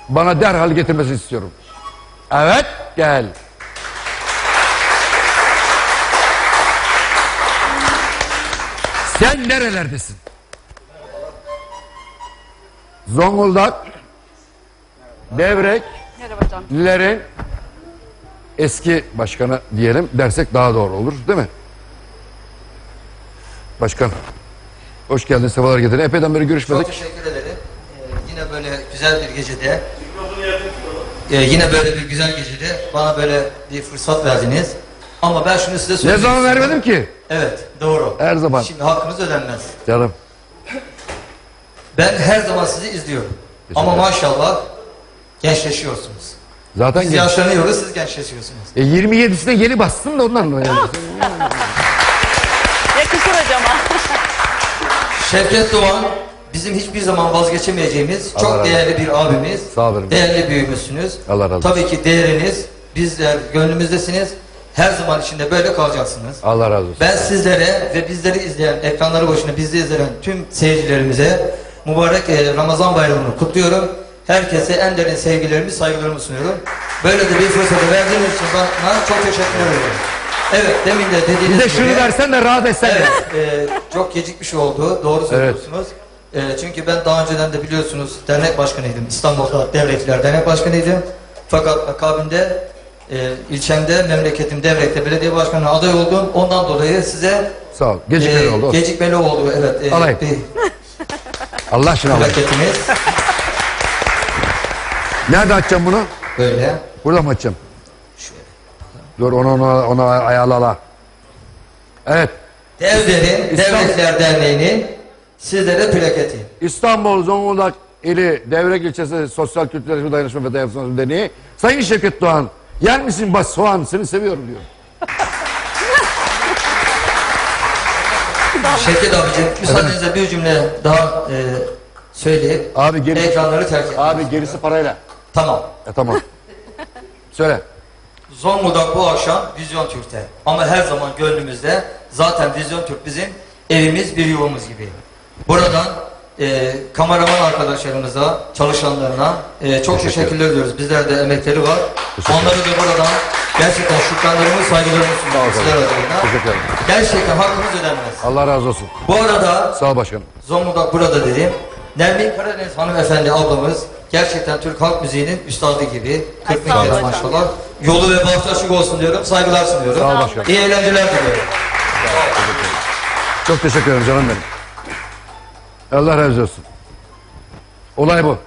bana derhal getirmesini istiyorum. Evet, gel. Sen nerelerdesin? Zonguldak, Devrek, Lilerin eski başkanı diyelim dersek daha doğru olur, değil mi? Başkan, hoş geldin, sefalar getirdin. Epeyden beri görüşmedik. Çok teşekkür ederim. Yine böyle güzel bir gecede, yine böyle bir güzel gecede bana böyle bir fırsat verdiniz. Ama ben şunu size söyleyeyim. Ne zaman vermedim ki? Evet, doğru. Her zaman. Şimdi hakkınız ödenmez. Canım. Ben her zaman sizi izliyorum. Ama maşallah gençleşiyorsunuz. Zaten Biz yaşlanıyoruz, siz gençleşiyorsunuz. 27'sine yeni bastın da ondan yani. Yakışır hocama. Şevket Doğan bizim hiçbir zaman vazgeçemeyeceğimiz Allah çok razı değerli bir abimiz. Sağ olun. Değerli büyüğümüzsünüz. Allah razı olsun. Tabii ki değeriniz, bizler gönlümüzdesiniz. Her zaman içinde böyle kalacaksınız. Allah razı olsun. Ben sizlere ve bizleri izleyen, ekranları başında bizi izleyen tüm seyircilerimize mübarek Ramazan bayramını kutluyorum. Herkese en derin sevgilerimi, saygılarımı sunuyorum. Böyle de bir fırsatı verdiğiniz için bana çok teşekkür ederim. Evet, demin de dediğiniz Bir de şunu gibi, versen de rahat etsen. evet, çok gecikmiş oldu. Doğru söylüyorsunuz. Çünkü ben daha önceden de biliyorsunuz dernek başkanıydım. İstanbul'da Devrekliler Dernek Başkanıydım. Fakat akabinde ilçemde, memleketim Devrek'te belediye başkanı aday oldum. Ondan dolayı size Sağ ol. Gecikmeli oldu. gecikmeli oldu. Evet. Alayım. Allah aşkına alayım. Memleketimiz Nerede açacağım bunu? böyle. Burada mı açacağım? Dur onu ayarla. Evet. Devlerin, Devletler Derneği'nin sizlere plaketi. İstanbul Zonguldak ili Devrek ilçesi Sosyal Kültürel Dayanışma ve Dayanışma Derneği. Sayın Şevket Doğan, yer misin baş soğan, seni seviyorum diyor. Şevket abicim, müsaadenizle bir cümle daha söyleyip Abi ekranları terk edin. Abi gerisi parayla. Tamam. Tamam. Söyle. Zonguldak bu akşam Vizyon Türk'te. Ama her zaman gönlümüzde zaten Vizyon Türk bizim evimiz, bir yuvamız gibi. Buradan kameraman arkadaşlarımıza, çalışanlarına çok teşekkürler ediyoruz. Bizlerde emekleri var. Onları da buradan gerçekten şükranlarımı, saygılarımı sunuyorum sizler adına. Teşekkür ederim. Gerçekten hakkınız ödenmez. Allah razı olsun. Bu arada Sağ ol başkanım. Zonguldak burada dedim. Nermin Karadeniz hanımefendi ablamız gerçekten Türk halk müziğinin üstadı gibi. 40 bin kere maşallah. Yolu ve bahtı açık olsun diyorum. Saygılar sunuyorum. Sağ ol başkanım. İyi eğlenceler diliyorum. Çok teşekkür ederim canım benim. Allah razı olsun. Olay bu.